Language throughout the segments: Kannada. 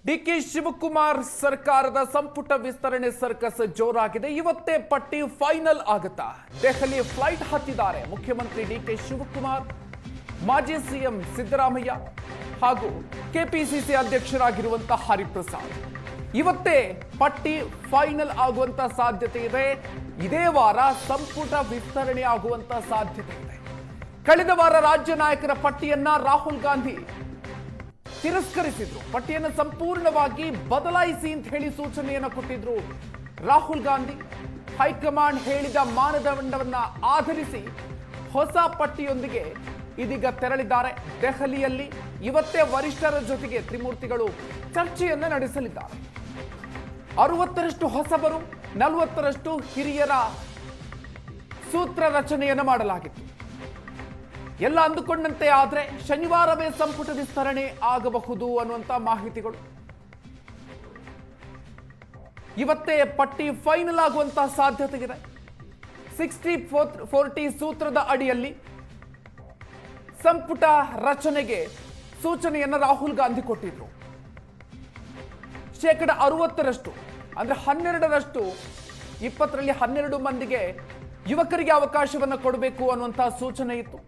ಡಿಕೆ ಶಿವಕುಮಾರ್ ಸರ್ಕಾರದ ಸಂಪುಟ ವಿಸ್ತರಣೆ ಸರ್ಕಸ್ ಜೋರಾಗಿದೆ. ಇವತ್ತೇ ಪಟ್ಟಿ ಫೈನಲ್ ಆಗುತ್ತಾ? ದೆಹಲಿ ಫ್ಲೈಟ್ ಹತ್ತಿದ್ದಾರೆ ಮುಖ್ಯಮಂತ್ರಿ ಡಿಕೆ ಶಿವಕುಮಾರ್, ಮಾಜಿ ಸಿಎಂ ಸಿದ್ದರಾಮಯ್ಯ ಹಾಗೂ ಕೆಪಿಸಿಸಿ ಅಧ್ಯಕ್ಷರಾಗಿರುವಂತಹ ಹರಿಪ್ರಸಾದ್. ಇವತ್ತೇ ಪಟ್ಟಿ ಫೈನಲ್ ಆಗುವಂತ ಸಾಧ್ಯತೆ ಇದೆ. ಇದೇ ವಾರ ಸಂಪುಟ ವಿಸ್ತರಣೆ ಆಗುವಂತ ಸಾಧ್ಯತೆ ಇದೆ. ಕಳೆದ ವಾರ ರಾಜ್ಯ ನಾಯಕರ ಪಟ್ಟಿಯನ್ನ ರಾಹುಲ್ ಗಾಂಧಿ ತಿರಸ್ಕರಿಸಿದ್ರು. ಪಟ್ಟಿಯನ್ನು ಸಂಪೂರ್ಣವಾಗಿ ಬದಲಾಯಿಸಿ ಅಂತ ಹೇಳಿ ಸೂಚನೆಯನ್ನು ಕೊಟ್ಟಿದ್ರು ರಾಹುಲ್ ಗಾಂಧಿ. ಹೈಕಮಾಂಡ್ ಹೇಳಿದ ಮಾನದಂಡವನ್ನ ಆಧರಿಸಿ ಹೊಸ ಪಟ್ಟಿಯೊಂದಿಗೆ ಇದೀಗ ತೆರಳಿದ್ದಾರೆ. ದೆಹಲಿಯಲ್ಲಿ ಇವತ್ತೇ ವರಿಷ್ಠರ ಜೊತೆಗೆ ತ್ರಿಮೂರ್ತಿಗಳು ಚರ್ಚೆಯನ್ನ ನಡೆಸಲಿದ್ದಾರೆ. 60ರಷ್ಟು ಹೊಸಬರು, 40ರಷ್ಟು ಹಿರಿಯರ ಸೂತ್ರ ರಚನೆಯನ್ನು ಮಾಡಲಾಗಿತ್ತು. ಎಲ್ಲ ಅಂದುಕೊಂಡಂತೆ ಆದ್ರೆ ಶನಿವಾರವೇ ಸಂಪುಟ ವಿಸ್ತರಣೆ ಆಗಬಹುದು ಅನ್ನುವಂತ ಮಾಹಿತಿಗಳು. ಇವತ್ತೇ ಪಟ್ಟಿ ಫೈನಲ್ ಆಗುವಂತಹ ಸಾಧ್ಯತೆ ಇದೆ. 60-40 ಸೂತ್ರದ ಅಡಿಯಲ್ಲಿ ಸಂಪುಟ ರಚನೆಗೆ ಸೂಚನೆಯನ್ನು ರಾಹುಲ್ ಗಾಂಧಿ ಕೊಟ್ಟಿದ್ರು. 60% ಅಂದ್ರೆ 12ರಷ್ಟು 20ರಲ್ಲಿ 12 ಮಂದಿಗೆ ಯುವಕರಿಗೆ ಅವಕಾಶವನ್ನು ಕೊಡಬೇಕು ಅನ್ನುವಂತಹ ಸೂಚನೆ ಇತ್ತು.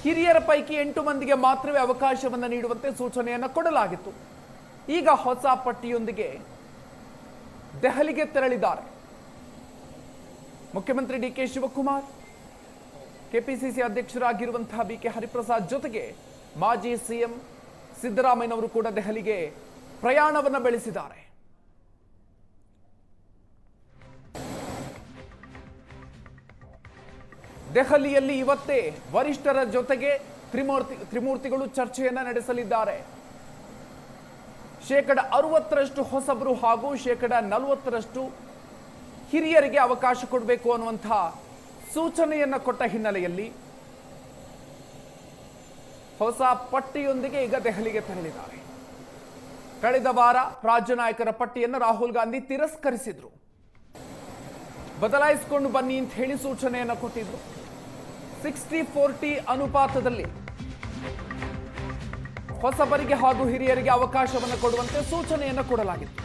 ಹಿರಿಯರ ಪೈಕಿ 8 ಮಂದಿಗೆ ಮಾತ್ರವೇ ಅವಕಾಶವನ್ನು ನೀಡುವಂತೆ ಸೂಚನೆಯನ್ನು ಕೊಡಲಾಗಿತ್ತು. ಈಗ ಹೊಸ ಪಟ್ಟಿಯೊಂದಿಗೆ ದೆಹಲಿಗೆ ತೆರಳಿದ್ದಾರೆ ಮುಖ್ಯಮಂತ್ರಿ ಡಿಕೆ ಶಿವಕುಮಾರ್, ಕೆಪಿಸಿಸಿ ಅಧ್ಯಕ್ಷರಾಗಿರುವಂತಹ ಬಿಕೆ ಹರಿಪ್ರಸಾದ್ ಜೊತೆಗೆ ಮಾಜಿ ಸಿಎಂ ಸಿದ್ದರಾಮಯ್ಯನವರು ಕೂಡ ದೆಹಲಿಗೆ ಪ್ರಯಾಣವನ್ನು ಬೆಳೆಸಿದ್ದಾರೆ. ದೆಹಲಿಯಲ್ಲಿ ಇವತ್ತೇ ವರಿಷ್ಠರ ಜೊತೆಗೆ ತ್ರಿಮೂರ್ತಿಗಳು ಚರ್ಚೆಯನ್ನ ನಡೆಸಲಿದ್ದಾರೆ. 60% ಹೊಸಬರು ಹಾಗೂ 40% ಹಿರಿಯರಿಗೆ ಅವಕಾಶ ಕೊಡಬೇಕು ಅನ್ನುವಂತಹ ಸೂಚನೆಯನ್ನ ಕೊಟ್ಟ ಹಿನ್ನೆಲೆಯಲ್ಲಿ ಹೊಸ ಪಟ್ಟಿಯೊಂದಿಗೆ ಈಗ ದೆಹಲಿಗೆ ತೆರಳಿದ್ದಾರೆ. ಕಳೆದ ವಾರ ರಾಜ್ಯ ನಾಯಕರ ಪಟ್ಟಿಯನ್ನು ರಾಹುಲ್ ಗಾಂಧಿ ತಿರಸ್ಕರಿಸಿದ್ರು. ಬದಲಾಯಿಸಿಕೊಂಡು ಬನ್ನಿ ಅಂತ ಹೇಳಿ ಸೂಚನೆಯನ್ನು ಕೊಟ್ಟಿದ್ರು. 60-40 ಅನುಪಾತದಲ್ಲಿ ಹೊಸಬರಿಗೆ ಹಾಗೂ ಹಿರಿಯರಿಗೆ ಅವಕಾಶವನ್ನು ಕೊಡುವಂತೆ ಸೂಚನೆಯನ್ನು ಕೊಡಲಾಗಿತ್ತು.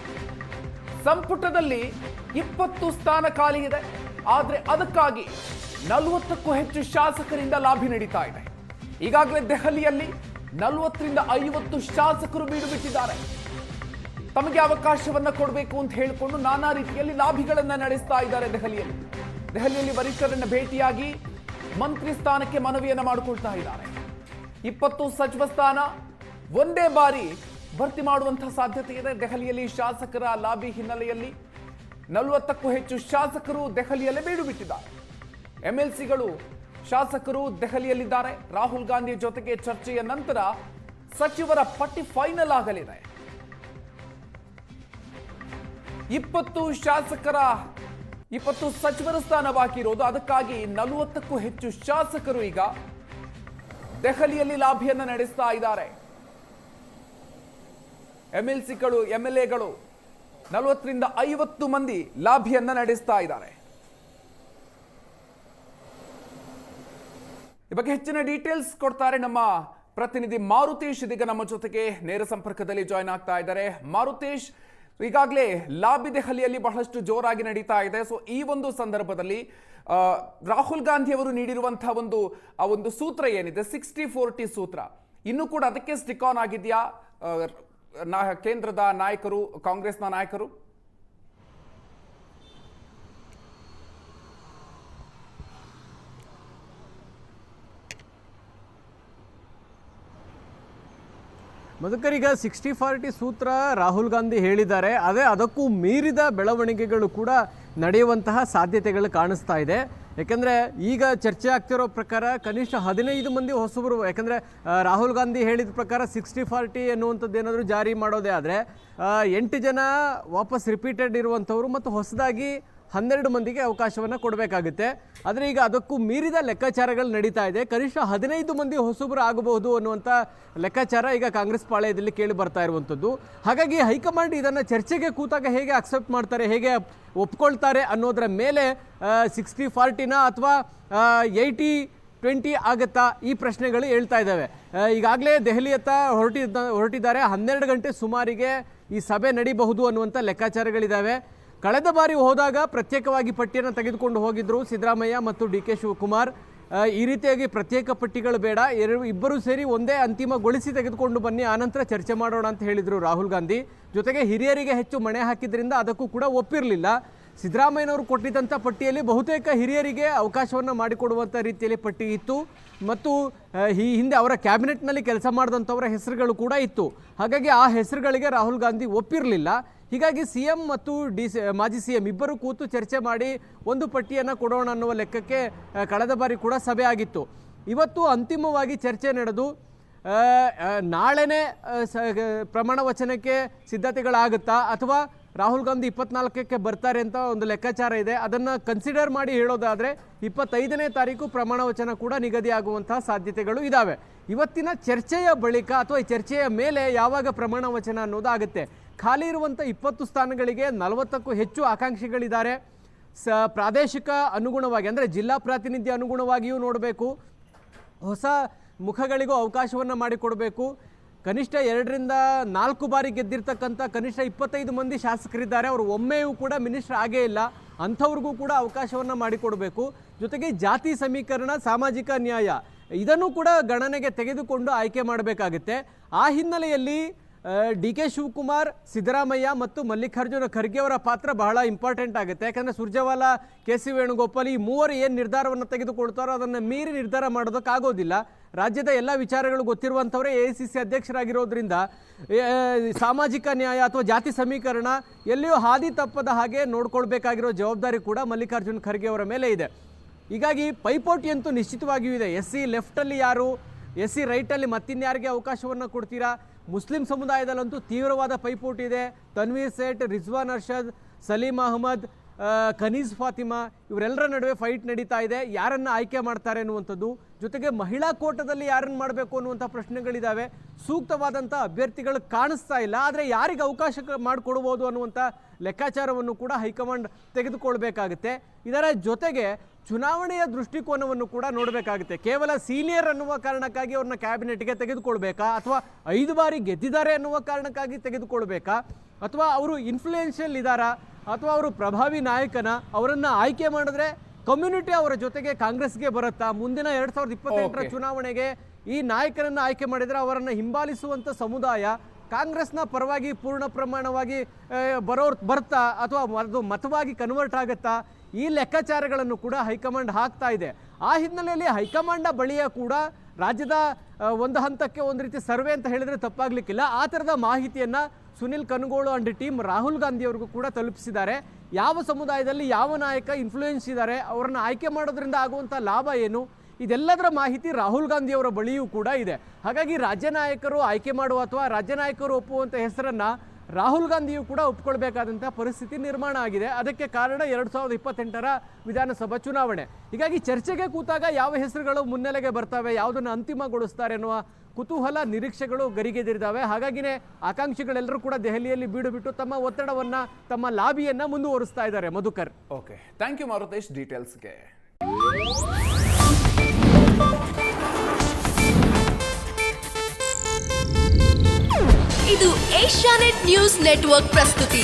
ಸಂಪುಟದಲ್ಲಿ 20 ಸ್ಥಾನ ಖಾಲಿ ಇದೆ. ಆದರೆ ಅದಕ್ಕಾಗಿ 40ಕ್ಕೂ ಹೆಚ್ಚು ಶಾಸಕರಿಂದ ಲಾಬಿ ನಡೀತಾ ಇದೆ. ಈಗಾಗಲೇ ದೆಹಲಿಯಲ್ಲಿ 40ರಿಂದ 50 ಶಾಸಕರು ಬೀಡು ಬಿಟ್ಟಿದ್ದಾರೆ. ತಮಗೆ ಅವಕಾಶವನ್ನ ಕೊಡಬೇಕು ಅಂತ ಹೇಳಿಕೊಂಡು ನಾನಾ ರೀತಿಯಲ್ಲಿ ಲಾಬಿಗಳನ್ನ ನಡೆಸ್ತಾ ಇದ್ದಾರೆ. ದೆಹಲಿಯಲ್ಲಿ ವರಿಷ್ಠರನ್ನ ಭೇಟಿಯಾಗಿ ಮಂತ್ರಿ ಸ್ಥಾನಕ್ಕೆ ಮನವಿಯನ್ನ ಮಾಡಿಕೊಳ್ತಾ ಇದ್ದಾರೆ. 20 ಸಚಿವ ಸ್ಥಾನ ಒಂದೇ ಬಾರಿ ಭರ್ತಿ ಮಾಡುವಂತಹ ಸಾಧ್ಯತೆ ಇದೆ. ದೆಹಲಿಯಲ್ಲಿ ಶಾಸಕರ ಲಾಬಿ ಹಿನ್ನೆಲೆಯಲ್ಲಿ 40ಕ್ಕೂ ಹೆಚ್ಚು ಶಾಸಕರು ದೆಹಲಿಯಲ್ಲೇ ಬೀಡು ಬಿಟ್ಟಿದ್ದಾರೆ. ಎಂಎಲ್ಸಿಗಳು ಶಾಸಕರು ದೆಹಲಿಯಲ್ಲಿದ್ದಾರೆ. ರಾಹುಲ್ ಗಾಂಧಿ ಜೊತೆಗೆ ಚರ್ಚೆಯ ನಂತರ ಸಚಿವರ ಪಟ್ಟಿ ಫೈನಲ್ ಆಗಲಿದೆ. 20 ಸಚಿವರ ಸ್ಥಾನ ಬಾಕಿ ಇರೋದು. ಅದಕ್ಕಾಗಿ 40ಕ್ಕೂ ಹೆಚ್ಚು ಶಾಸಕರು ಈಗ ದೆಹಲಿಯಲ್ಲಿ ಲಾಬಿಯನ್ನ ನಡೆಸ್ತಾ ಇದ್ದಾರೆ. ಎಂಎಲ್ಸಿಗಳು, ಎಂಎಲ್ಎಗಳು 40ರಿಂದ 50 ಮಂದಿ ಲಾಬಿಯನ್ನ ನಡೆಸ್ತಾ ಇದ್ದಾರೆ. ಈ ಬಗ್ಗೆ ಹೆಚ್ಚಿನ ಡೀಟೇಲ್ಸ್ ಕೊಡ್ತಾರೆ ನಮ್ಮ ಪ್ರತಿನಿಧಿ ಮಾರುತೇಶ್. ಇದೀಗ ನಮ್ಮ ಜೊತೆಗೆ ನೇರ ಸಂಪರ್ಕದಲ್ಲಿ ಜಾಯ್ನ್ ಆಗ್ತಾ ಇದ್ದಾರೆ. ಮಾರುತೇಶ್, ಈಗಾಗಲೇ ಲಾಬಿ ದೆಹಲಿಯಲ್ಲಿ ಬಹಳಷ್ಟು ಜೋರಾಗಿ ನಡೀತಾ ಇದೆ. ಸೊ ಈ ಒಂದು ಸಂದರ್ಭದಲ್ಲಿ ರಾಹುಲ್ ಗಾಂಧಿ ಅವರು ನೀಡಿರುವಂತಹ ಒಂದು ಸೂತ್ರ ಏನಿದೆ, 60-40 ಸೂತ್ರ, ಇನ್ನೂ ಕೂಡ ಅದಕ್ಕೆ ಸ್ಟಿಕ್ ಆನ್ ಆಗಿದೆಯಾ ಕೇಂದ್ರದ ನಾಯಕರು, ಕಾಂಗ್ರೆಸ್ನ ನಾಯಕರು? ಮಧುಕರ್, 60-40 ಸೂತ್ರ ರಾಹುಲ್ ಗಾಂಧಿ ಹೇಳಿದ್ದಾರೆ. ಅದಕ್ಕೂ ಮೀರಿದ ಬೆಳವಣಿಗೆಗಳು ಕೂಡ ನಡೆಯುವಂತಹ ಸಾಧ್ಯತೆಗಳು ಕಾಣಿಸ್ತಾ ಇದೆ. ಯಾಕೆಂದರೆ ಈಗ ಚರ್ಚೆ ಆಗ್ತಿರೋ ಪ್ರಕಾರ ಕನಿಷ್ಠ 15 ಮಂದಿ ಹೊಸಬರು, ಯಾಕೆಂದರೆ ರಾಹುಲ್ ಗಾಂಧಿ ಹೇಳಿದ ಪ್ರಕಾರ 60-40 ಎನ್ನುವಂಥದ್ದು ಏನಾದರೂ ಜಾರಿ ಮಾಡೋದೇ ಆದರೆ 8 ಜನ ವಾಪಸ್ ರಿಪೀಟೆಡ್ ಇರುವಂಥವ್ರು ಮತ್ತು ಹೊಸದಾಗಿ 12 ಮಂದಿಗೆ ಅವಕಾಶವನ್ನು ಕೊಡಬೇಕಾಗುತ್ತೆ. ಆದರೆ ಈಗ ಅದಕ್ಕೂ ಮೀರಿದ ಲೆಕ್ಕಾಚಾರಗಳು ನಡೀತಾ ಇದೆ. ಕನಿಷ್ಠ 15 ಮಂದಿ ಹೊಸಬರು ಆಗಬಹುದು ಅನ್ನುವಂಥ ಲೆಕ್ಕಾಚಾರ ಈಗ ಕಾಂಗ್ರೆಸ್ ಪಾಳ್ಯದಲ್ಲಿ ಕೇಳಿ ಬರ್ತಾ ಇರುವಂಥದ್ದು. ಹಾಗಾಗಿ ಹೈಕಮಾಂಡ್ ಇದನ್ನು ಚರ್ಚೆಗೆ ಕೂತಾಗ ಹೇಗೆ ಅಕ್ಸೆಪ್ಟ್ ಮಾಡ್ತಾರೆ, ಹೇಗೆ ಒಪ್ಕೊಳ್ತಾರೆ ಅನ್ನೋದರ ಮೇಲೆ 60-40ನ ಅಥವಾ 80 20 ಆಗುತ್ತಾ, ಈ ಪ್ರಶ್ನೆಗಳು ಹೇಳ್ತಾ ಇದ್ದಾವೆ. ಈಗಾಗಲೇ ದೆಹಲಿಯತ್ತ ಹೊರಟಿದ್ದಾರೆ. 12 ಗಂಟೆ ಸುಮಾರಿಗೆ ಈ ಸಭೆ ನಡೀಬಹುದು ಅನ್ನುವಂಥ ಲೆಕ್ಕಾಚಾರಗಳಿದ್ದಾವೆ. ಕಳೆದ ಬಾರಿ ಹೋದಾಗ ಪ್ರತ್ಯೇಕವಾಗಿ ಪಟ್ಟಿಯನ್ನು ತೆಗೆದುಕೊಂಡು ಹೋಗಿದ್ರು ಸಿದ್ದರಾಮಯ್ಯ ಮತ್ತು ಡಿ ಕೆ ಶಿವಕುಮಾರ್. ಈ ರೀತಿಯಾಗಿ ಪ್ರತ್ಯೇಕ ಪಟ್ಟಿಗಳು ಬೇಡ, ಇಬ್ಬರು ಸೇರಿ ಒಂದೇ ಅಂತಿಮಗೊಳಿಸಿ ತೆಗೆದುಕೊಂಡು ಬನ್ನಿ, ಆನಂತರ ಚರ್ಚೆ ಮಾಡೋಣ ಅಂತ ಹೇಳಿದರು ರಾಹುಲ್ ಗಾಂಧಿ. ಜೊತೆಗೆ ಹಿರಿಯರಿಗೆ ಹೆಚ್ಚು ಮಣೆ ಹಾಕಿದ್ರಿಂದ ಅದಕ್ಕೂ ಕೂಡ ಒಪ್ಪಿರಲಿಲ್ಲ. ಸಿದ್ದರಾಮಯ್ಯನವರು ಕೊಟ್ಟಿದ್ದಂಥ ಪಟ್ಟಿಯಲ್ಲಿ ಬಹುತೇಕ ಹಿರಿಯರಿಗೆ ಅವಕಾಶವನ್ನು ಮಾಡಿಕೊಡುವಂಥ ರೀತಿಯಲ್ಲಿ ಪಟ್ಟಿ ಇತ್ತು ಮತ್ತು ಈ ಹಿಂದೆ ಅವರ ಕ್ಯಾಬಿನೆಟ್ನಲ್ಲಿ ಕೆಲಸ ಮಾಡಿದಂಥವರ ಹೆಸರುಗಳು ಕೂಡ ಇತ್ತು. ಹಾಗಾಗಿ ಆ ಹೆಸರುಗಳಿಗೆ ರಾಹುಲ್ ಗಾಂಧಿ ಒಪ್ಪಿರಲಿಲ್ಲ. ಹೀಗಾಗಿ CM ಮತ್ತು ಮಾಜಿ CM ಇಬ್ಬರು ಕೂತು ಚರ್ಚೆ ಮಾಡಿ ಒಂದು ಪಟ್ಟಿಯನ್ನು ಕೊಡೋಣ ಅನ್ನುವ ಲೆಕ್ಕಕ್ಕೆ ಕಳೆದ ಬಾರಿ ಕೂಡ ಸಭೆ ಆಗಿತ್ತು. ಇವತ್ತು ಅಂತಿಮವಾಗಿ ಚರ್ಚೆ ನಡೆದು ನಾಳೆನೇ ಪ್ರಮಾಣ ವಚನಕ್ಕೆ ಸಿದ್ಧತೆಗಳಾಗುತ್ತಾ ಅಥವಾ ರಾಹುಲ್ ಗಾಂಧಿ 24ಕ್ಕೆ ಬರ್ತಾರೆ ಅಂತ ಒಂದು ಲೆಕ್ಕಾಚಾರ ಇದೆ. ಅದನ್ನು ಕನ್ಸಿಡರ್ ಮಾಡಿ ಹೇಳೋದಾದರೆ 25ನೇ ತಾರೀಕು ಪ್ರಮಾಣ ವಚನ ಕೂಡ ನಿಗದಿಯಾಗುವಂತಹ ಸಾಧ್ಯತೆಗಳು ಇದ್ದಾವೆ. ಇವತ್ತಿನ ಚರ್ಚೆಯ ಬಳಿಕ ಅಥವಾ ಈ ಚರ್ಚೆಯ ಮೇಲೆ ಯಾವಾಗ ಪ್ರಮಾಣ ವಚನ ಅನ್ನೋದಾಗುತ್ತೆ. ಖಾಲಿ ಇರುವಂಥ 20 ಸ್ಥಾನಗಳಿಗೆ 40ಕ್ಕೂ ಹೆಚ್ಚು ಆಕಾಂಕ್ಷಿಗಳಿದ್ದಾರೆ. ಪ್ರಾದೇಶಿಕ ಅನುಗುಣವಾಗಿ ಅಂದರೆ ಜಿಲ್ಲಾ ಪ್ರಾತಿನಿಧ್ಯ ಅನುಗುಣವಾಗಿಯೂ ನೋಡಬೇಕು, ಹೊಸ ಮುಖಗಳಿಗೂ ಅವಕಾಶವನ್ನು ಮಾಡಿಕೊಡಬೇಕು. ಕನಿಷ್ಠ 2 ರಿಂದ 4 ಬಾರಿ ಗೆದ್ದಿರ್ತಕ್ಕಂಥ ಕನಿಷ್ಠ 25 ಮಂದಿ ಶಾಸಕರಿದ್ದಾರೆ. ಅವರು ಒಮ್ಮೆಯೂ ಕೂಡ ಮಿನಿಸ್ಟರ್ ಆಗೇ ಇಲ್ಲ, ಅಂಥವ್ರಿಗೂ ಕೂಡ ಅವಕಾಶವನ್ನು ಮಾಡಿಕೊಡಬೇಕು. ಜೊತೆಗೆ ಜಾತಿ ಸಮೀಕರಣ, ಸಾಮಾಜಿಕ ನ್ಯಾಯ ಇದನ್ನು ಕೂಡ ಗಣನೆಗೆ ತೆಗೆದುಕೊಂಡು ಆಯ್ಕೆ ಮಾಡಬೇಕಾಗುತ್ತೆ. ಆ ಹಿನ್ನೆಲೆಯಲ್ಲಿ ಡಿ ಕೆ ಶಿವಕುಮಾರ್, ಸಿದ್ದರಾಮಯ್ಯ ಮತ್ತು ಮಲ್ಲಿಕಾರ್ಜುನ ಖರ್ಗೆ ಅವರ ಪಾತ್ರ ಬಹಳ ಇಂಪಾರ್ಟೆಂಟ್ ಆಗುತ್ತೆ. ಯಾಕಂದರೆ ಸುರ್ಜೇವಾಲಾ, KC ವೇಣುಗೋಪಾಲ್ ಈ ಮೂವರು ಏನು ನಿರ್ಧಾರವನ್ನು ತೆಗೆದುಕೊಳ್ತಾರೋ ಅದನ್ನು ಮೀರಿ ನಿರ್ಧಾರ ಮಾಡೋದಕ್ಕಾಗೋದಿಲ್ಲ. ರಾಜ್ಯದ ಎಲ್ಲ ವಿಚಾರಗಳು ಗೊತ್ತಿರುವಂಥವರೇ AICC ಅಧ್ಯಕ್ಷರಾಗಿರೋದ್ರಿಂದ ಸಾಮಾಜಿಕ ನ್ಯಾಯ ಅಥವಾ ಜಾತಿ ಸಮೀಕರಣ ಎಲ್ಲಿಯೂ ಹಾದಿ ತಪ್ಪದ ಹಾಗೆ ನೋಡ್ಕೊಳ್ಬೇಕಾಗಿರೋ ಜವಾಬ್ದಾರಿ ಕೂಡ ಮಲ್ಲಿಕಾರ್ಜುನ ಖರ್ಗೆ ಅವರ ಮೇಲೆ ಇದೆ. ಹೀಗಾಗಿ ಪೈಪೋಟಿಯಂತೂ ನಿಶ್ಚಿತವಾಗಿಯೂ ಇದೆ. SC ಲೆಫ್ಟಲ್ಲಿ ಯಾರು, SC ರೈಟಲ್ಲಿ ಮತ್ತಿನ್ಯಾರಿಗೆ ಅವಕಾಶವನ್ನು ಕೊಡ್ತೀರಾ? ಮುಸ್ಲಿಂ ಸಮುದಾಯದಲ್ಲಂತೂ ತೀವ್ರವಾದ ಪೈಪೋಟಿ ಇದೆ. ತನ್ವೀರ್ ಸೇಠ್, ರಿಜ್ವಾನ್ ಅರ್ಷದ್, ಸಲೀಂ ಅಹಮದ್, ಕನೀಸ್ ಫಾತಿಮಾ ಇವರೆಲ್ಲರ ನಡುವೆ ಫೈಟ್ ನಡೀತಾ ಇದೆ. ಯಾರನ್ನು ಆಯ್ಕೆ ಮಾಡ್ತಾರೆ ಅನ್ನುವಂಥದ್ದು, ಜೊತೆಗೆ ಮಹಿಳಾ ಕೋಟದಲ್ಲಿ ಯಾರನ್ನು ಮಾಡಬೇಕು ಅನ್ನುವಂಥ ಪ್ರಶ್ನೆಗಳಿದ್ದಾವೆ. ಸೂಕ್ತವಾದಂಥ ಅಭ್ಯರ್ಥಿಗಳು ಕಾಣಿಸ್ತಾ ಇಲ್ಲ. ಆದರೆ ಯಾರಿಗೆ ಅವಕಾಶ ಮಾಡಿಕೊಡ್ಬೋದು ಅನ್ನುವಂಥ ಲೆಕ್ಕಾಚಾರವನ್ನು ಕೂಡ ಹೈಕಮಾಂಡ್ ತೆಗೆದುಕೊಳ್ಬೇಕಾಗುತ್ತೆ. ಇದರ ಜೊತೆಗೆ ಚುನಾವಣೆಯ ದೃಷ್ಟಿಕೋನವನ್ನು ಕೂಡ ನೋಡಬೇಕಾಗುತ್ತೆ. ಕೇವಲ ಸೀನಿಯರ್ ಅನ್ನುವ ಕಾರಣಕ್ಕಾಗಿ ಅವ್ರನ್ನ ಕ್ಯಾಬಿನೆಟ್ಗೆ ತೆಗೆದುಕೊಳ್ಬೇಕಾ, ಅಥವಾ 5 ಬಾರಿ ಗೆದ್ದಿದ್ದಾರೆ ಅನ್ನುವ ಕಾರಣಕ್ಕಾಗಿ ತೆಗೆದುಕೊಳ್ಬೇಕಾ, ಅಥವಾ ಅವರು ಇನ್ಫ್ಲೂಯೆನ್ಷಿಯಲ್ ಇದ್ದಾರಾ, ಅಥವಾ ಅವರು ಪ್ರಭಾವಿ ನಾಯಕನ, ಅವರನ್ನು ಆಯ್ಕೆ ಮಾಡಿದ್ರೆ ಕಮ್ಯುನಿಟಿ ಅವರ ಜೊತೆಗೆ ಕಾಂಗ್ರೆಸ್ಗೆ ಬರುತ್ತಾ? ಮುಂದಿನ 2028ರ ಚುನಾವಣೆಗೆ ಈ ನಾಯಕನನ್ನು ಆಯ್ಕೆ ಮಾಡಿದರೆ ಅವರನ್ನು ಹಿಂಬಾಲಿಸುವಂಥ ಸಮುದಾಯ ಕಾಂಗ್ರೆಸ್ನ ಪರವಾಗಿ ಪೂರ್ಣ ಪ್ರಮಾಣವಾಗಿ ಬರ್ತಾ ಅಥವಾ ಅದು ಮತವಾಗಿ ಕನ್ವರ್ಟ್ ಆಗುತ್ತಾ? ಈ ಲೆಕ್ಕಾಚಾರಗಳನ್ನು ಕೂಡ ಹೈಕಮಾಂಡ್ ಹಾಕ್ತಾ ಇದೆ. ಆ ಹಿನ್ನೆಲೆಯಲ್ಲಿ ಹೈಕಮಾಂಡ್ ಬಳಿಯ ಕೂಡ ರಾಜ್ಯದ ಒಂದು ಹಂತಕ್ಕೆ ಒಂದು ರೀತಿ ಸರ್ವೆ ಅಂತ ಹೇಳಿದರೆ ತಪ್ಪಾಗಲಿಕ್ಕಿಲ್ಲ. ಆ ಥರದ ಮಾಹಿತಿಯನ್ನು ಸುನಿಲ್ ಕನಗೋಳು ಅಂಡ್ ಟೀಮ್ ರಾಹುಲ್ ಗಾಂಧಿ ಅವ್ರಿಗೂ ಕೂಡ ತಲುಪಿಸಿದ್ದಾರೆ. ಯಾವ ಸಮುದಾಯದಲ್ಲಿ ಯಾವ ನಾಯಕ ಇನ್ಫ್ಲೂಯೆನ್ಸ್ ಇದ್ದಾರೆ, ಅವರನ್ನು ಆಯ್ಕೆ ಮಾಡೋದ್ರಿಂದ ಆಗುವಂಥ ಲಾಭ ಏನು, ಇದೆಲ್ಲದರ ಮಾಹಿತಿ ರಾಹುಲ್ ಗಾಂಧಿ ಅವರ ಬಳಿಯೂ ಕೂಡ ಇದೆ. ಹಾಗಾಗಿ ರಾಜ್ಯ ನಾಯಕರು ಆಯ್ಕೆ ಮಾಡುವ ಅಥವಾ ರಾಜ್ಯ ನಾಯಕರು ಒಪ್ಪುವಂಥ ಹೆಸರನ್ನು ರಾಹುಲ್ ಗಾಂಧಿಯು ಕೂಡ ಒಪ್ಕೊಳ್ಬೇಕಾದಂಥ ಪರಿಸ್ಥಿತಿ ನಿರ್ಮಾಣ ಆಗಿದೆ. ಅದಕ್ಕೆ ಕಾರಣ 2028ರ ವಿಧಾನಸಭಾ ಚುನಾವಣೆ. ಹೀಗಾಗಿ ಚರ್ಚೆಗೆ ಕೂತಾಗ ಯಾವ ಹೆಸರುಗಳು ಮುನ್ನೆಲೆಗೆ ಬರ್ತವೆ, ಯಾವುದನ್ನು ಅಂತಿಮಗೊಳಿಸ್ತಾರೆ ಅನ್ನುವ ಕುತೂಹಲ, ನಿರೀಕ್ಷೆಗಳು ಗರಿಗೆದಿರಿದ್ದಾವೆ. ಹಾಗಾಗಿನೇ ಆಕಾಂಕ್ಷಿಗಳೆಲ್ಲರೂ ಕೂಡ ದೆಹಲಿಯಲ್ಲಿ ಬೀಡು ಬಿಟ್ಟು ತಮ್ಮ ಒತ್ತಡವನ್ನು, ತಮ್ಮ ಲಾಬಿಯನ್ನು ಮುಂದುವರಿಸ್ತಾ ಇದ್ದಾರೆ. Madhukar. Okay, thank you Maruthesh ಡೀಟೇಲ್ಸ್ಗೆ. ಇದು ಏಷ್ಯಾನೆಟ್ ನ್ಯೂಸ್ ನೆಟ್ವರ್ಕ್ ಪ್ರಸ್ತುತಿ.